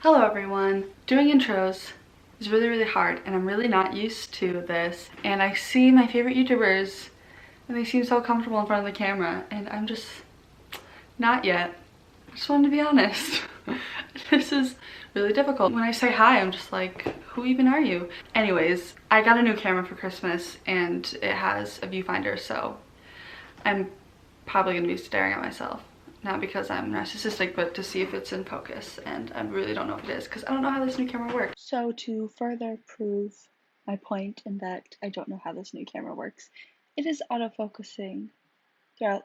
Hello everyone. Doing intros is really hard and I'm really not used to this, and I see my favorite YouTubers and they seem so comfortable in front of the camera and I'm just not yet. I just wanted to be honest. This is really difficult. When I say hi, I'm just like, who even are you? Anyways, I got a new camera for Christmas and it has a viewfinder, so I'm probably gonna be staring at myself. Not because I'm narcissistic, but to see if it's in focus, and I really don't know if it is because I don't know how this new camera works. So to further prove my point in that I don't know how this new camera works, it is autofocusing throughout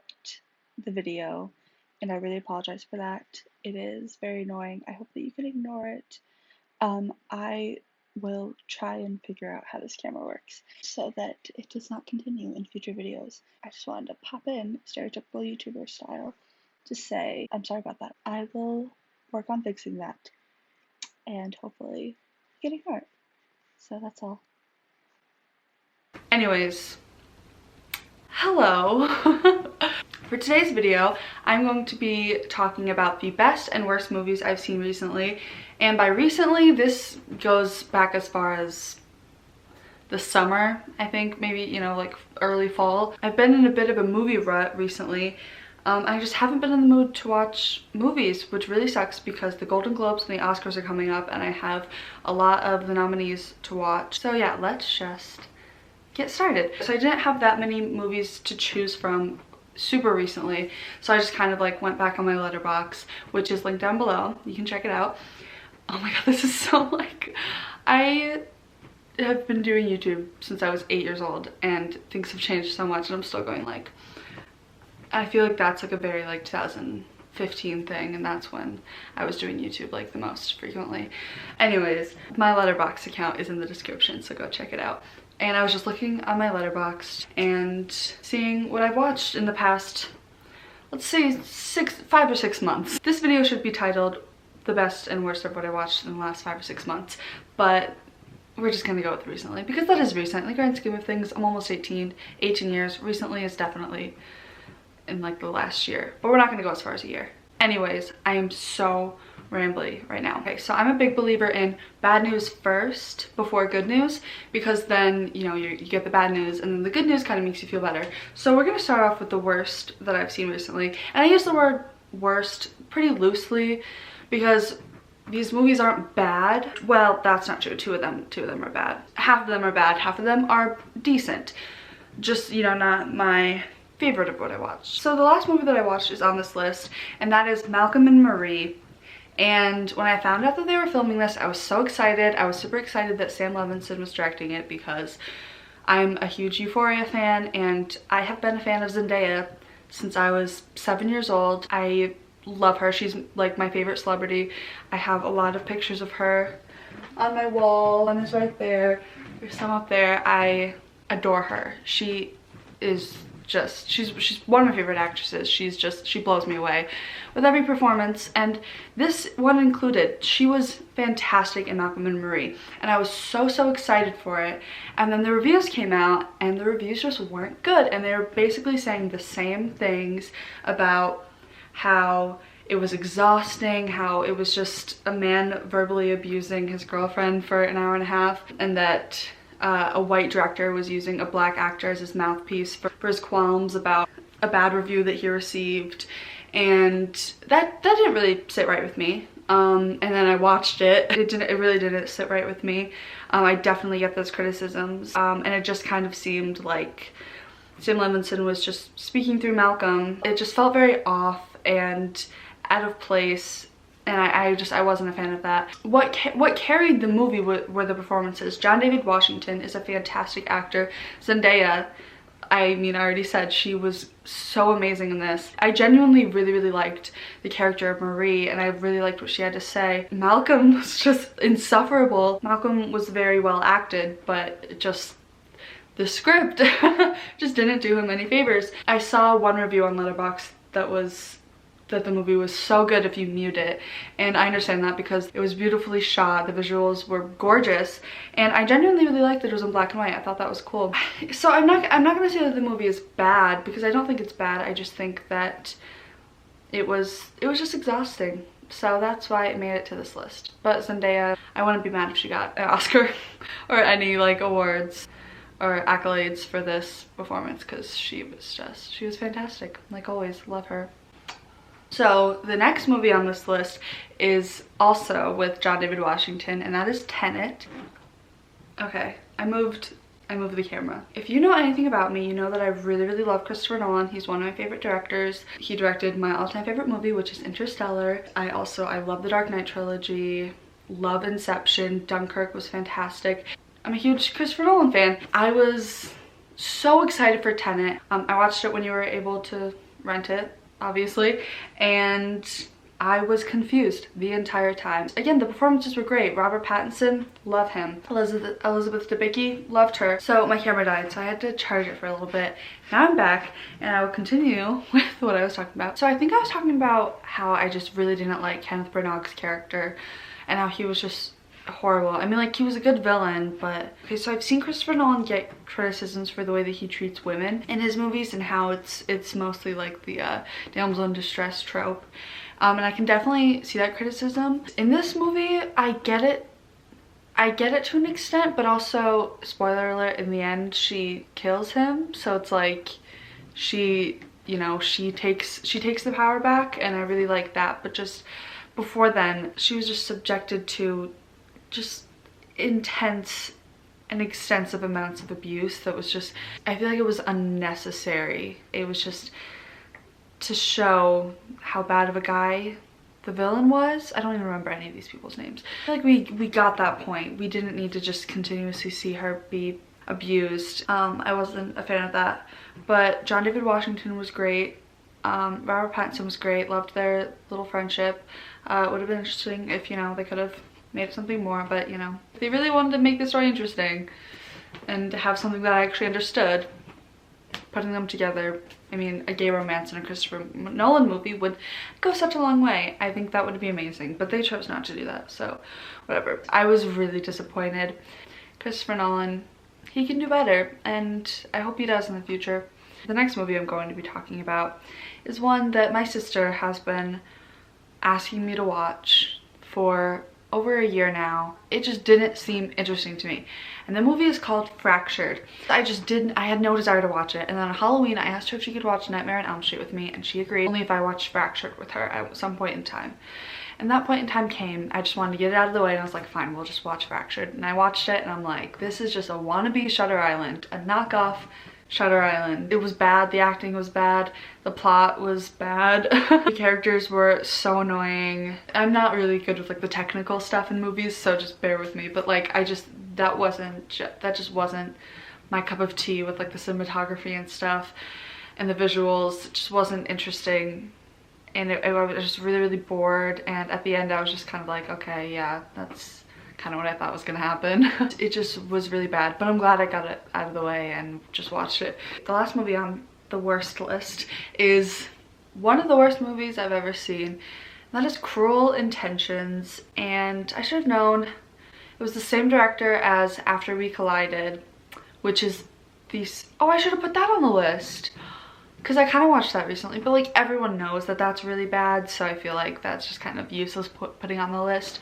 the video, and I really apologize for that. It is very annoying. I hope that you can ignore it. I will try and figure out how this camera works so that it does not continue in future videos. I just wanted to pop in stereotypical YouTuber style to say I'm sorry about that. I will work on fixing that and hopefully get ignore it. So that's all. Anyways, hello. For today's video, I'm going to be talking about the best and worst movies I've seen recently. And by recently, this goes back as far as the summer, I think, maybe, you know, like early fall. I've been in a bit of a movie rut recently. I just haven't been in the mood to watch movies, which really sucks because the Golden Globes and the Oscars are coming up and I have a lot of the nominees to watch. So yeah, let's just get started. So I didn't have that many movies to choose from super recently, so I just kind of like went back on my Letterboxd, which is linked down below. You can check it out. Oh my god, this is so like, I have been doing YouTube since I was 8 years old and things have changed so much and I'm still going like, I feel like that's like a very like 2015 thing, and that's when I was doing YouTube like the most frequently. Anyways, my Letterboxd account is in the description, so go check it out. And I was just looking on my Letterboxd and seeing what I've watched in the past, let's say 5 or 6 months. This video should be titled the best and worst of what I watched in the last 5 or 6 months, but we're just gonna go with recently because that is recent. In the grand scheme of things, I'm almost 18 years. Recently is definitely in like the last year, but we're not gonna go as far as a year. Anyways, I am so rambly right now. Okay, so I'm a big believer in bad news first before good news, because then, you know, you get the bad news and then the good news kind of makes you feel better. So we're gonna start off with the worst that I've seen recently. And I use the word worst pretty loosely because these movies aren't bad. Well, that's not true. Two of them are bad. Half of them are bad, half of them are decent. Just, you know, not my favorite of what I watched. So the last movie that I watched is on this list, and that is Malcolm and Marie. And when I found out that they were filming this, I was so excited. I was super excited that Sam Levinson was directing it because I'm a huge Euphoria fan and I have been a fan of Zendaya since I was 7 years old. I love her. She's like my favorite celebrity. I have a lot of pictures of her on my wall. One is right there. There's some up there. I adore her. She is just, she's one of my favorite actresses. She blows me away with every performance, and this one included. She was fantastic in Malcolm and Marie, and I was so excited for it. And then the reviews came out and the reviews just weren't good, and they were basically saying the same things about how it was exhausting, how it was just a man verbally abusing his girlfriend for an hour and a half, and that a white director was using a black actor as his mouthpiece for his qualms about a bad review that he received. And that didn't really sit right with me. And then I watched it. It really didn't sit right with me. I definitely get those criticisms. And it just kind of seemed like Sam Levinson was just speaking through Malcolm. It just felt very off and out of place. And I wasn't a fan of that. What carried the movie were the performances. John David Washington is a fantastic actor. Zendaya, I mean, I already said she was so amazing in this. I genuinely really liked the character of Marie, and I really liked what she had to say. Malcolm was just insufferable. Malcolm was very well acted, but just the script just didn't do him any favors. I saw one review on Letterboxd that the movie was so good if you mute it, and I understand that because it was beautifully shot, the visuals were gorgeous, and I genuinely really liked that it was in black and white. I thought that was cool. So I'm not gonna say that the movie is bad because I don't think it's bad. I just think that it was just exhausting. so that's why it made it to this list. But Zendaya, I wouldn't be mad if she got an Oscar or any like awards or accolades for this performance, because she was fantastic. Like always, love her. So the next movie on this list is also with John David Washington, and that is Tenet. Okay, I moved the camera. If you know anything about me, you know that I really love Christopher Nolan. He's one of my favorite directors. He directed my all-time favorite movie, which is Interstellar. I love the Dark Knight trilogy, love Inception, Dunkirk was fantastic. I'm a huge Christopher Nolan fan. I was so excited for Tenet. I watched it when you were able to rent it, obviously, and I was confused the entire time. Again, the performances were great. Robert Pattinson, love him. Elizabeth Debicki, loved her. So my camera died, so I had to charge it for a little bit. Now I'm back, and I will continue with what I was talking about. So I think I was talking about how I just really didn't like Kenneth Branagh's character and how he was just horrible. I mean, like, he was a good villain, but okay, so I've seen Christopher Nolan get criticisms for the way that he treats women in his movies and how it's mostly like the damsel in distress trope. And I can definitely see that criticism. In this movie, I get it to an extent, but also, spoiler alert, in the end she kills him, so it's like she takes the power back, and I really like that. But just before then, she was just subjected to just intense and extensive amounts of abuse that was just, I feel like it was unnecessary. It was just to show how bad of a guy the villain was. I don't even remember any of these people's names. I feel like we got that point. We didn't need to just continuously see her be abused. I wasn't a fan of that. But John David Washington was great. Robert Pattinson was great. Loved their little friendship. It would have been interesting if, you know, they could have made something more, but, you know, if they really wanted to make the story interesting and have something that I actually understood, putting them together, I mean, a gay romance in a Christopher Nolan movie would go such a long way. I think that would be amazing, but they chose not to do that, so whatever. I was really disappointed. Christopher Nolan, he can do better, and I hope he does in the future. The next movie I'm going to be talking about is one that my sister has been asking me to watch for over a year now. It just didn't seem interesting to me. And the movie is called Fractured. I had no desire to watch it. And then on Halloween, I asked her if she could watch Nightmare on Elm Street with me, and she agreed, only if I watched Fractured with her at some point in time. And that point in time came. I just wanted to get it out of the way, and I was like, fine, we'll just watch Fractured. And I watched it, and I'm like, this is just a wannabe Shutter Island, a knockoff Shutter Island. It was bad, the acting was bad, the plot was bad. The characters were so annoying. I'm not really good with like the technical stuff in movies, so just bear with me, but like that just wasn't my cup of tea with like the cinematography and stuff, and the visuals. It just wasn't interesting, and I was just really bored, and at the end I was just kind of like, okay, yeah, that's kind of what I thought was gonna happen. It just was really bad, but I'm glad I got it out of the way and just watched it. The last movie on the worst list is one of the worst movies I've ever seen, and that is Cruel Intentions. And I should have known. It was the same director as After We Collided, which is oh, I should have put that on the list, because I kind of watched that recently, but like everyone knows that that's really bad, so I feel like that's just kind of useless putting on the list.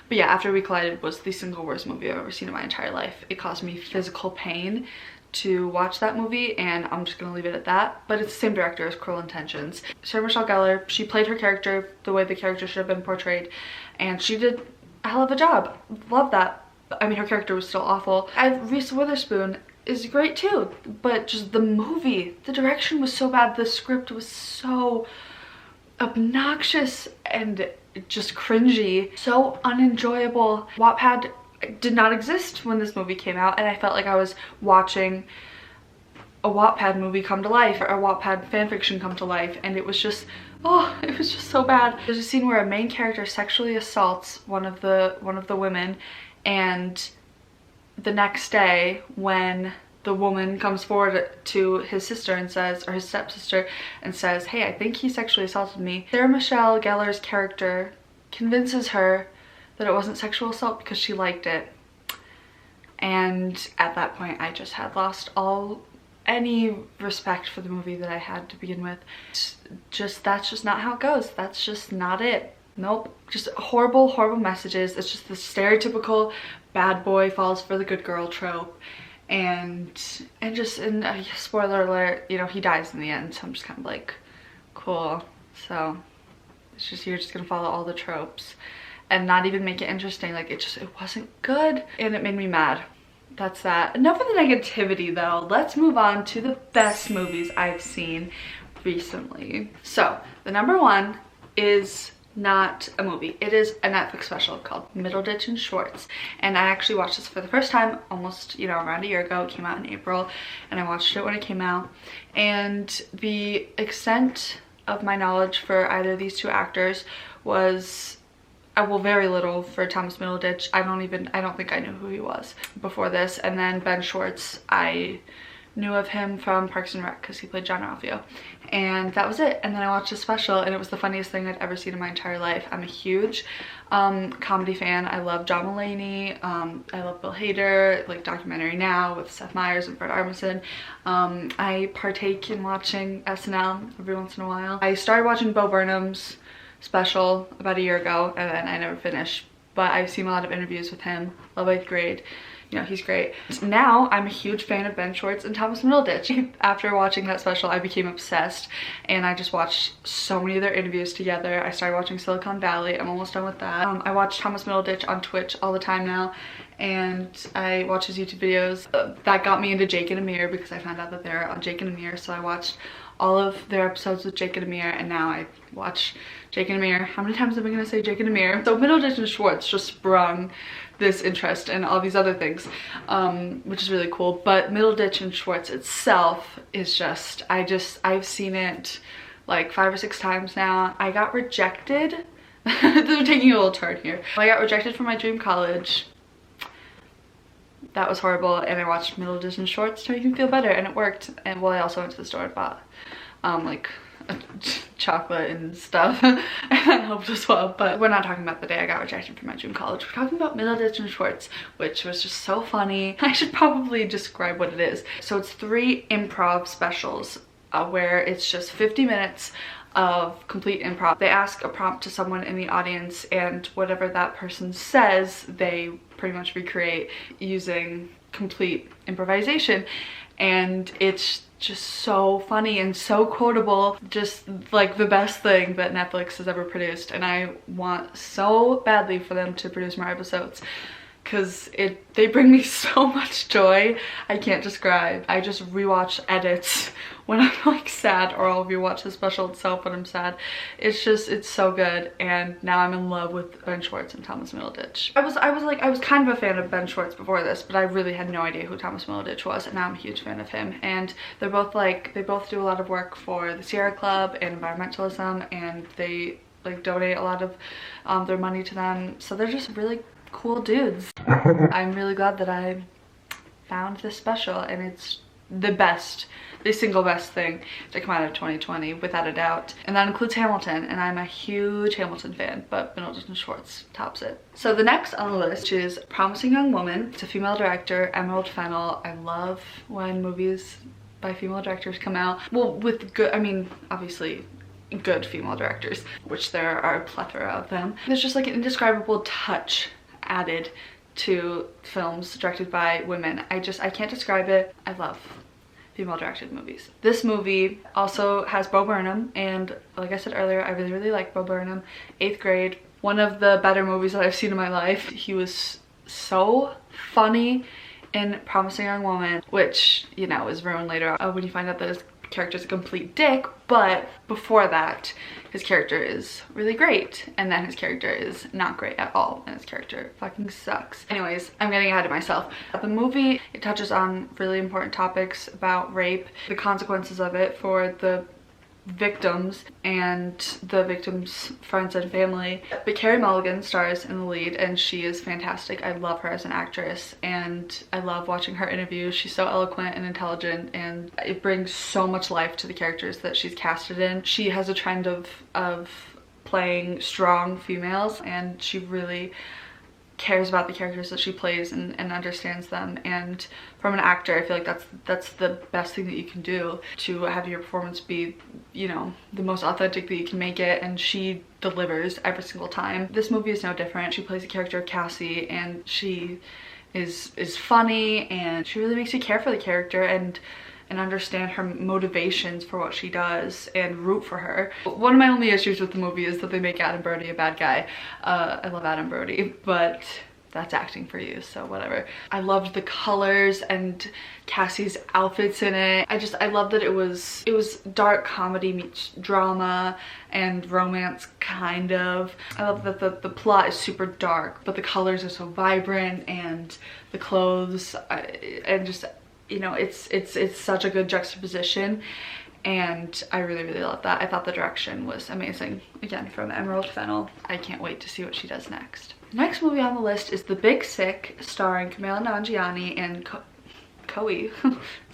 But yeah, After We Collided was the single worst movie I've ever seen in my entire life. It caused me physical pain to watch that movie, and I'm just gonna leave it at that. But it's the same director as Cruel Intentions. Sarah Michelle Gellar, she played her character the way the character should have been portrayed, and she did a hell of a job. Love that. I mean, her character was still awful. Reese Witherspoon is great too, but just the movie, the direction was so bad, the script was so obnoxious and just cringy, so unenjoyable. Wattpad did not exist when this movie came out, and I felt like I was watching a Wattpad movie come to life, or a Wattpad fanfiction come to life, and it was just, oh, it was just so bad. There's a scene where a main character sexually assaults one of the women, and the next day when the woman comes forward to his sister and says, or his stepsister, and says, hey, I think he sexually assaulted me, Sarah Michelle Gellar's character convinces her that it wasn't sexual assault because she liked it. And at that point, I just had lost any respect for the movie that I had to begin with. That's just not how it goes. That's just not it. Nope, just horrible, horrible messages. It's just the stereotypical bad boy falls for the good girl trope. And spoiler alert, you know, he dies in the end. So I'm just kind of like, cool. So it's just, you're just gonna follow all the tropes and not even make it interesting. Like, it wasn't good, and it made me mad. That's that. Enough of the negativity though. Let's move on to the best movies I've seen recently. So the number one is not a movie. It is a Netflix special called Middleditch and Schwartz, and I actually watched this for the first time almost, you know, around a year ago. It came out in April, and I watched it when it came out, and the extent of my knowledge for either of these two actors was, well, very little for Thomas Middleditch. I don't think I knew who he was before this. And then Ben Schwartz, I knew of him from Parks and Rec because he played John Ralphio, and that was it. And then I watched a special, and it was the funniest thing I'd ever seen in my entire life. I'm a huge comedy fan. I love John Mulaney. I love Bill Hader, like Documentary Now with Seth Meyers and Fred Armisen. I partake in watching SNL every once in a while. I started watching Bo Burnham's special about a year ago, and then I never finished, but I've seen a lot of interviews with him. Love 8th Grade. You know, he's great. Now I'm a huge fan of Ben Schwartz and Thomas Middleditch. After watching that special, I became obsessed, and I just watched so many of their interviews together. I started watching Silicon Valley. I'm almost done with that. I watch Thomas Middleditch on Twitch all the time now, and I watch his YouTube videos. That got me into Jake and Amir because I found out that they're on Jake and Amir, so I watched all of their episodes with Jake and Amir, and now I watch Jake and Amir. How many times am I gonna say Jake and Amir? So Middleditch and Schwartz just sprung this interest in all these other things, which is really cool. But Middleditch and Schwartz itself is just, I've seen it like 5 or 6 times now. I got rejected. They're taking a little turn here. I got rejected from my dream college. That was horrible, and I watched Middleditch and Schwartz to make me feel better, and it worked. And well, I also went to the store and bought like chocolate and stuff, and that helped as well. But we're not talking about the day I got rejected from my dream college. We're talking about Middleditch and Schwartz, which was just so funny. I should probably describe what it is. So it's 3 improv specials where it's just 50 minutes of complete improv. They ask a prompt to someone in the audience, and whatever that person says, they pretty much recreate using complete improvisation. And it's just so funny and so quotable, just like the best thing that Netflix has ever produced. And I want so badly for them to produce more episodes, because they bring me so much joy I can't describe. I just rewatch edits when I'm like sad, or I'll rewatch the special itself when I'm sad. It's so good, and now I'm in love with Ben Schwartz and Thomas Middleditch. I was kind of a fan of Ben Schwartz before this, but I really had no idea who Thomas Middleditch was, and now I'm a huge fan of him. And they're both they both do a lot of work for the Sierra Club and environmentalism, and they like donate a lot of their money to them. So they're just really cool dudes. I'm really glad that I found this special, and it's the single best thing to come out of 2020 without a doubt, and that includes Hamilton, and I'm a huge Hamilton fan, but Middleditch and Schwartz tops it. So the next on the list is Promising Young Woman. It's a female director, Emerald Fennell. I love when movies by female directors come out, well, with good, I mean obviously good female directors, which there are a plethora of them. There's just like an indescribable touch added to films directed by women. I can't describe it. I love female directed movies. This movie also has Bo Burnham, and like I said earlier, I really like Bo Burnham. 8th Grade, one of the better movies that I've seen in my life. He was so funny in Promising Young Woman, which, you know, is ruined later when you find out that his character's a complete dick, but before that his character is really great, and then his character is not great at all, and his character fucking sucks. Anyways, I'm getting ahead of myself. The movie, it touches on really important topics about rape, the consequences of it for the victims and the victims' friends and family. But Carey Mulligan stars in the lead, and she is fantastic. I love her as an actress, and I love watching her interviews. She's so eloquent and intelligent, and it brings so much life to the characters that she's casted in. She has a trend of playing strong females, and she really cares about the characters that she plays and understands them. And from an actor, I feel like that's the best thing that you can do, to have your performance be, you know, the most authentic that you can make it, and she delivers every single time. This movie is no different. She plays the character of Cassie, and she is funny, and she really makes you care for the character and understand her motivations for what she does and root for her. One of my only issues with the movie is that they make Adam Brody a bad guy. I love Adam Brody, but that's acting for you, so whatever. I loved the colors and Cassie's outfits in it. I love that it was dark comedy meets drama and romance, kind of. I love that the plot is super dark, but the colors are so vibrant, and the clothes and just, you know, it's such a good juxtaposition, and I really love that. I thought the direction was amazing. Again, from Emerald Fennell. I can't wait to see what she does next. Next movie on the list is The Big Sick, starring Kumail Nanjiani and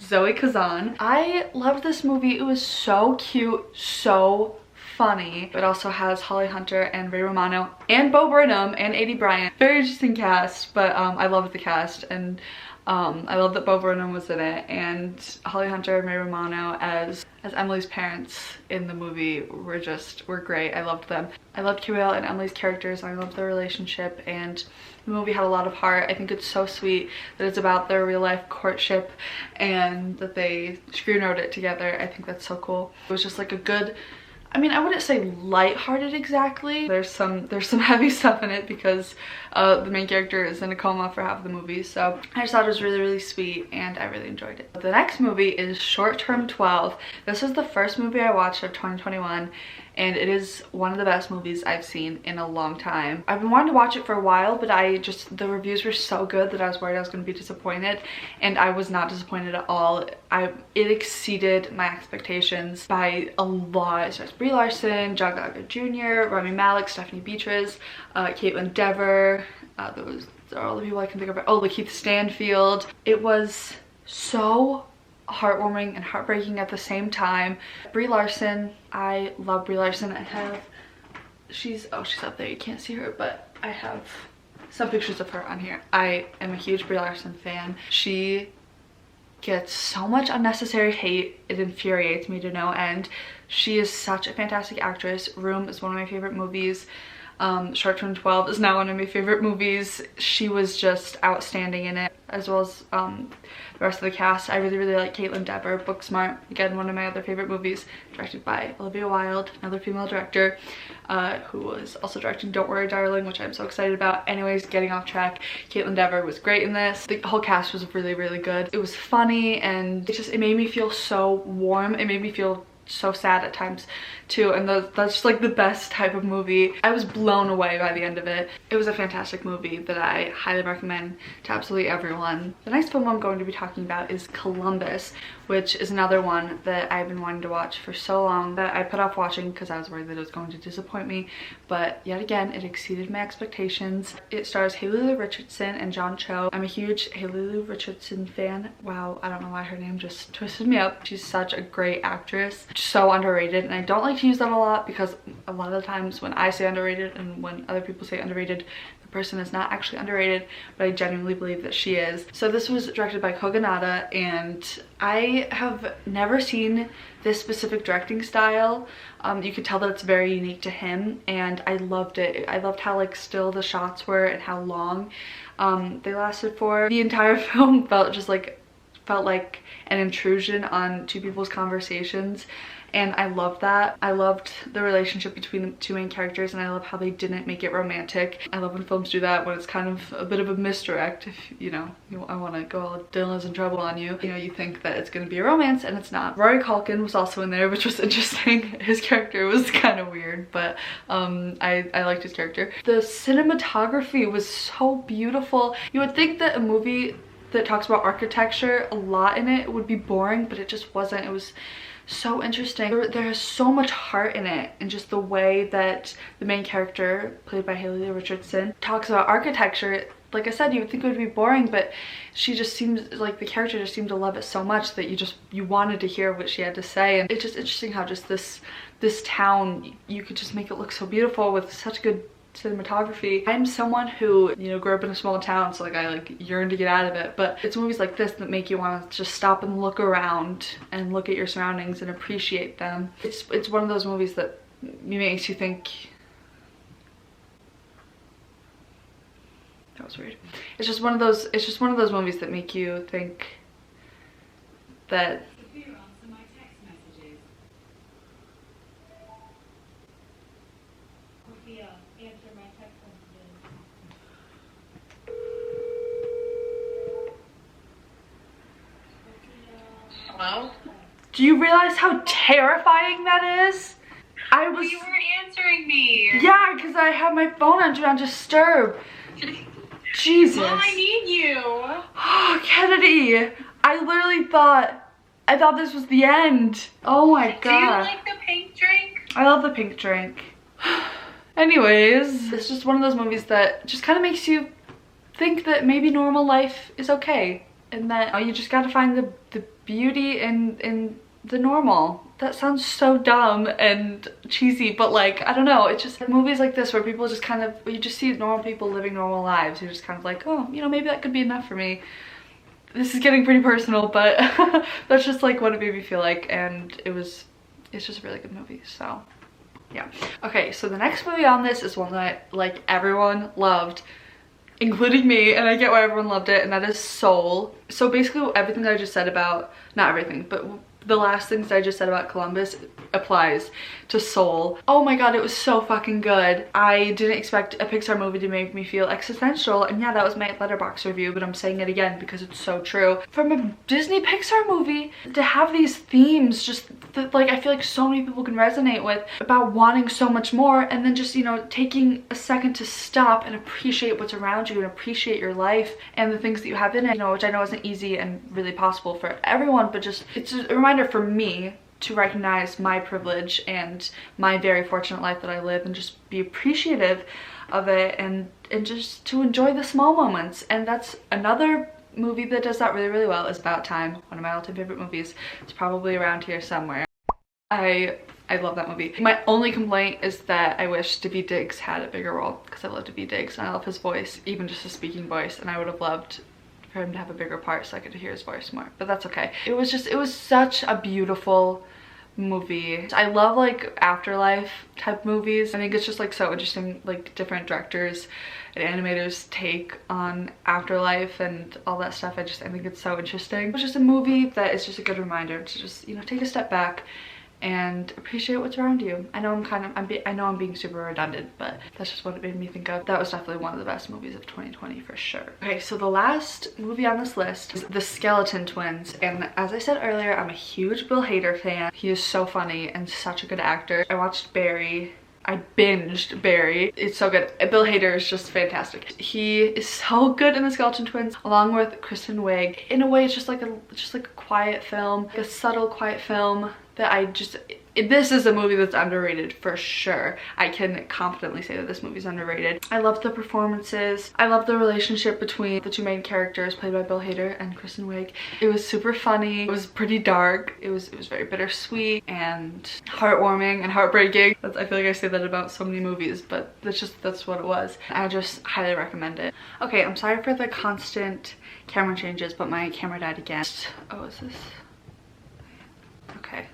Zoe Kazan. I loved this movie. It was so cute, so funny. It also has Holly Hunter and Ray Romano and Bo Burnham and Aidy Bryant. Very interesting cast, but I loved the cast, and I love that Bo Burnham was in it, and Holly Hunter and Ray Romano as Emily's parents in the movie were great. I loved them. I loved Kumail and Emily's characters. I loved their relationship, and the movie had a lot of heart. I think it's so sweet that it's about their real life courtship and that they screenwrote it together. I think that's so cool. It was just like a good, I mean, I wouldn't say lighthearted exactly. There's some heavy stuff in it because the main character is in a coma for half of the movie. So I just thought it was really sweet, and I really enjoyed it. The next movie is Short Term 12. This is the first movie I watched of 2021, and it is one of the best movies I've seen in a long time. I've been wanting to watch it for a while, but the reviews were so good that I was worried I was going to be disappointed, and I was not disappointed at all. It exceeded my expectations by a lot. It stars Brie Larson, John Gallagher Jr., Rami Malek, Stephanie Beatriz, Caitlin Dever. Those are all the people I can think of. Oh, Lakeith Stanfield. It was so heartwarming and heartbreaking at the same time. Brie Larson, I love Brie Larson. She's up there, you can't see her, but I have some pictures of her on here. I am a huge Brie Larson fan. She gets so much unnecessary hate, it infuriates me to no end. She is such a fantastic actress. Room is one of my favorite movies. Short Term 12 is now one of my favorite movies. She was just outstanding in it, as well as the rest of the cast. I really like Caitlin Dever. Booksmart, again, one of my other favorite movies, directed by Olivia Wilde, another female director, who was also directing Don't Worry Darling, which I'm so excited about. Anyways, getting off track, Caitlin Dever was great in this. The whole cast was really good. It was funny, and it made me feel so warm. It made me feel so sad at times too, and that's just like the best type of movie. I was blown away by the end of it. It was a fantastic movie that I highly recommend to absolutely everyone. The next film I'm going to be talking about is Columbus, which is another one that I've been wanting to watch for so long that I put off watching because I was worried that it was going to disappoint me, but yet again it exceeded my expectations. It stars Haley Lu Richardson and John Cho. I'm a huge Haley Lu Richardson fan. Wow, I don't know why her name just twisted me up. She's such a great actress, so underrated, and I don't like to use that a lot because a lot of the times when I say underrated and when other people say underrated, the person is not actually underrated, but I genuinely believe that she is. So this was directed by Kogonada, and I have never seen this specific directing style. You could tell that it's very unique to him, and I loved it. I loved how like still the shots were and how long they lasted for. The entire film felt like an intrusion on two people's conversations, and I loved that. I loved the relationship between the two main characters, and I love how they didn't make it romantic. I love when films do that, when it's kind of a bit of a misdirect. If I want to go all Dylan's in trouble on you, you think that it's going to be a romance, and it's not. Rory Culkin was also in there, which was interesting. His character was kind of weird, but I liked his character. The cinematography was so beautiful. You would think that a movie that talks about architecture a lot in it would be boring, but it just wasn't. It was so interesting. There is so much heart in it, and just the way that the main character, played by Haley Lu Richardson, talks about architecture. Like I said, you would think it would be boring, but she just seems like the character just seemed to love it so much that you wanted to hear what she had to say. And it's just interesting how just this town, you could just make it look so beautiful with such good cinematography. I'm someone who, you know, grew up in a small town, so like I like yearn to get out of it, but it's movies like this that make you want to just stop and look around and look at your surroundings and appreciate them. It's one of those movies that makes you think. That was weird. It's just one of those movies that make you think that Hello? Do you realize how terrifying that is? You weren't answering me. Yeah, because I have my phone on Do Not Disturb. Jesus. Well, I need you. Oh, Kennedy. I literally thought this was the end. Oh my god. Do you like the pink drink? I love the pink drink. Anyways, it's just one of those movies that just kind of makes you think that maybe normal life is okay. And that you just gotta find the beauty in the normal. That sounds so dumb and cheesy, but like, I don't know, it's just movies like this where people just kind of, you just see normal people living normal lives. You're just kind of like, oh, you know, maybe that could be enough for me. This is getting pretty personal, but that's just like what it made me feel like, and it's just a really good movie, so yeah. Okay, so the next movie on this is one that like everyone loved, including me, and I get why everyone loved it, and that is Soul. So basically everything that I just said about, not everything, but the last things I just said about Columbus applies to Soul. Oh my god, it was so fucking good. I didn't expect a Pixar movie to make me feel existential, and yeah, that was my Letterboxd review, but I'm saying it again because it's so true. From a Disney Pixar movie to have these themes just that, like, I feel like so many people can resonate with, about wanting so much more, and then just, you know, taking a second to stop and appreciate what's around you and appreciate your life and the things that you have in it, you know, which I know isn't easy and really possible for everyone, but just, it's a reminder for me to recognize my privilege and my very fortunate life that I live, and just be appreciative of it, and just to enjoy the small moments. And that's another movie that does that really, really well, is About Time, one of my all-time favorite movies. It's probably around here somewhere. I love that movie. My only complaint is that I wish Daveed Diggs had a bigger role, because I love Daveed Diggs and I love his voice, even just his speaking voice, and I would have loved for him to have a bigger part so I could hear his voice more, but that's okay. It was such a beautiful movie. I love like afterlife type movies. I think it's just like so interesting, like different directors and animators take on afterlife and all that stuff. I think it's so interesting. It's just a movie that is just a good reminder to just, you know, take a step back and appreciate what's around you. I know I'm being super redundant, but that's just what it made me think of. That was definitely one of the best movies of 2020 for sure. Okay, so the last movie on this list is The Skeleton Twins, and as I said earlier, I'm a huge Bill Hader fan. He is so funny and such a good actor. I watched Barry. I binged Barry. It's so good. Bill Hader is just fantastic. He is so good in The Skeleton Twins, along with Kristen Wiig. In a way, it's just like a quiet film, like a subtle, quiet film that this is a movie that's underrated for sure. I can confidently say that this movie's underrated. I love the performances. I love the relationship between the two main characters played by Bill Hader and Kristen Wiig. It was super funny. It was pretty dark. It was very bittersweet and heartwarming and heartbreaking. I feel like I say that about so many movies, but that's what it was. I just highly recommend it. Okay, I'm sorry for the constant camera changes, but my camera died again. Oh, is this? Okay,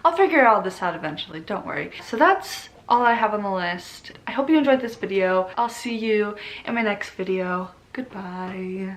I'll figure all this out eventually, don't worry. So that's all I have on the list. I hope you enjoyed this video. I'll see you in my next video. Goodbye.